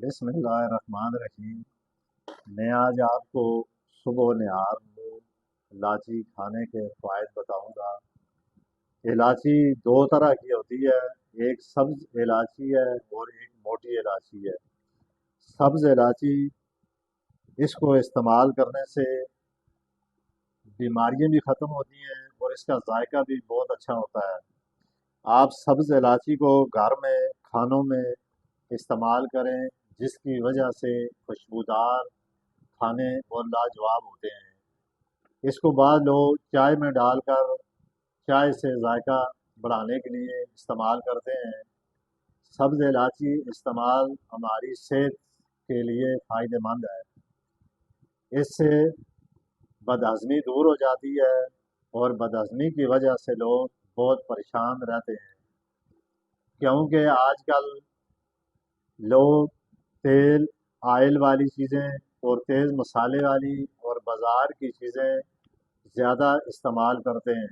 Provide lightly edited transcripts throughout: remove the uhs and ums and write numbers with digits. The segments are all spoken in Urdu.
بسم اللہ الرحمن الرحیم۔ میں آج آپ کو صبح و نہار میں الائچی کھانے کے فوائد بتاؤں گا۔ الائچی دو طرح کی ہوتی ہے، ایک سبز الائچی ہے اور ایک موٹی الائچی ہے۔ سبز الائچی اس کو استعمال کرنے سے بیماریاں بھی ختم ہوتی ہیں اور اس کا ذائقہ بھی بہت اچھا ہوتا ہے۔ آپ سبز الائچی کو گھر میں کھانوں میں استعمال کریں، جس کی وجہ سے خوشبودار کھانے اور لاجواب ہوتے ہیں۔ اس کو بعض لوگ چائے میں ڈال کر چائے سے ذائقہ بڑھانے کے لیے استعمال کرتے ہیں۔ سبز الائچی استعمال ہماری صحت کے لیے فائدہ مند ہے۔ اس سے بدہضمی دور ہو جاتی ہے اور بدہضمی کی وجہ سے لوگ بہت پریشان رہتے ہیں، کیونکہ آج کل لوگ تیل آئل والی چیزیں اور تیز مسالے والی اور بازار کی چیزیں زیادہ استعمال کرتے ہیں۔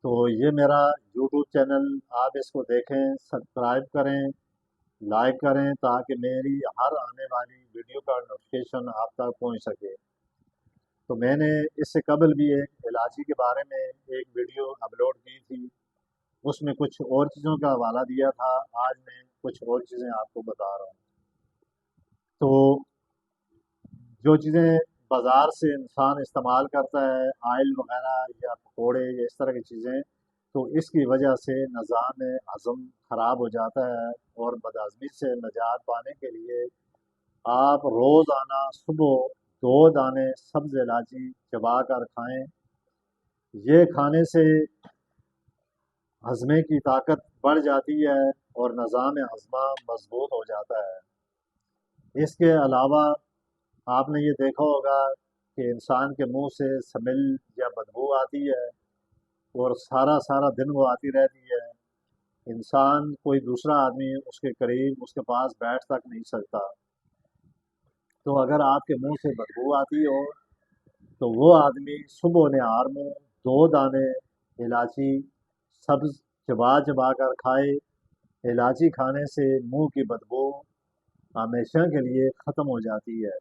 تو یہ میرا یوٹیوب چینل، آپ اس کو دیکھیں، سبسکرائب کریں، لائک کریں، تاکہ میری ہر آنے والی ویڈیو کا نوٹیفیکیشن آپ تک پہنچ سکے۔ تو میں نے اس سے قبل بھی ایک الائچی کے بارے میں ایک ویڈیو اپلوڈ کی تھی، اس میں کچھ اور چیزوں کا حوالہ دیا تھا۔ آج میں کچھ اور چیزیں آپ کو بتا رہا ہوں۔ تو جو چیزیں بازار سے انسان استعمال کرتا ہے، آئل وغیرہ یا پکوڑے یا اس طرح کی چیزیں، تو اس کی وجہ سے نظام ہضم خراب ہو جاتا ہے، اور بدہضمی سے نجات پانے کے لیے آپ روزانہ صبح 2 دانے سبز الائچی چبا کر کھائیں۔ یہ کھانے سے ہضمے کی طاقت بڑھ جاتی ہے اور نظام ہضمہ مضبوط ہو جاتا ہے۔ اس کے علاوہ آپ نے یہ دیکھا ہوگا کہ انسان کے منہ سے سمیل یا بدبو آتی ہے اور سارا دن وہ آتی رہتی ہے۔ انسان کوئی دوسرا آدمی اس کے قریب اس کے پاس بیٹھ تک نہیں سکتا۔ تو اگر آپ کے منہ سے بدبو آتی ہو تو وہ آدمی صبح و نہار میں 2 دانے الائچی سبز چبا کر کھائے۔ الائچی کھانے سے منہ کی بدبو ہمیشہ کے لیے ختم ہو جاتی ہے۔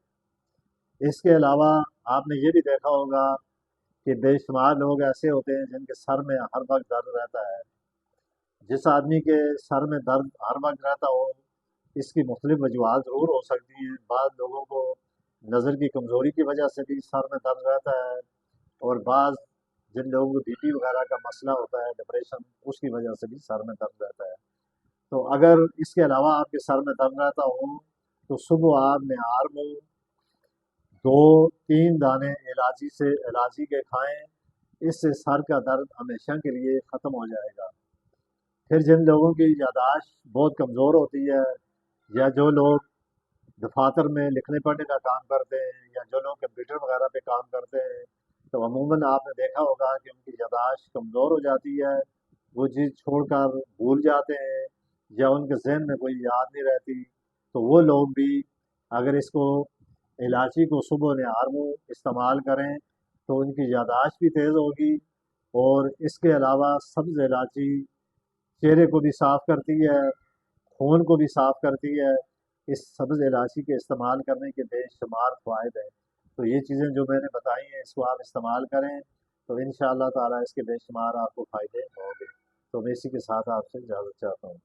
اس کے علاوہ آپ نے یہ بھی دیکھا ہوگا کہ بے شمار لوگ ایسے ہوتے ہیں جن کے سر میں ہر وقت درد رہتا ہے۔ جس آدمی کے سر میں درد ہر وقت رہتا ہو، اس کی مختلف وجوہات ضرور ہو سکتی ہیں۔ بعض لوگوں کو نظر کی کمزوری کی وجہ سے بھی سر میں درد رہتا ہے، اور بعض جن لوگوں کو بی پی وغیرہ کا مسئلہ ہوتا ہے، ڈپریشن، اس کی وجہ سے بھی سر میں درد رہتا ہے۔ تو اگر اس کے علاوہ آپ کے سر میں درد رہتا ہو تو صبح آپ نہار میں 2-3 دانے الائچی کے کھائیں، اس سے سر کا درد ہمیشہ کے لیے ختم ہو جائے گا۔ پھر جن لوگوں کی یادداشت بہت کمزور ہوتی ہے، یا جو لوگ دفاتر میں لکھنے پڑھنے کا کام کرتے ہیں، یا جو لوگ کمپیوٹر وغیرہ پہ کام کرتے ہیں، تو عموماً آپ نے دیکھا ہوگا کہ ان کی یادداشت کمزور ہو جاتی ہے، وہ چیز چھوڑ کر بھول جاتے ہیں، یا ان کے ذہن میں کوئی یاد نہیں رہتی۔ تو وہ لوگ بھی اگر اس کو الائچی کو صبح نہار میں استعمال کریں تو ان کی یادداشت بھی تیز ہوگی۔ اور اس کے علاوہ سبز الائچی چہرے کو بھی صاف کرتی ہے، خون کو بھی صاف کرتی ہے۔ اس سبز الائچی کے استعمال کرنے کے بے شمار فوائد ہیں۔ تو یہ چیزیں جو میں نے بتائی ہیں، اس کو آپ استعمال کریں تو انشاءاللہ تعالیٰ اس کے بے شمار آپ کو فائدے ہوں گے۔ تو میں اسی کے ساتھ آپ سے اجازت چاہتا ہوں۔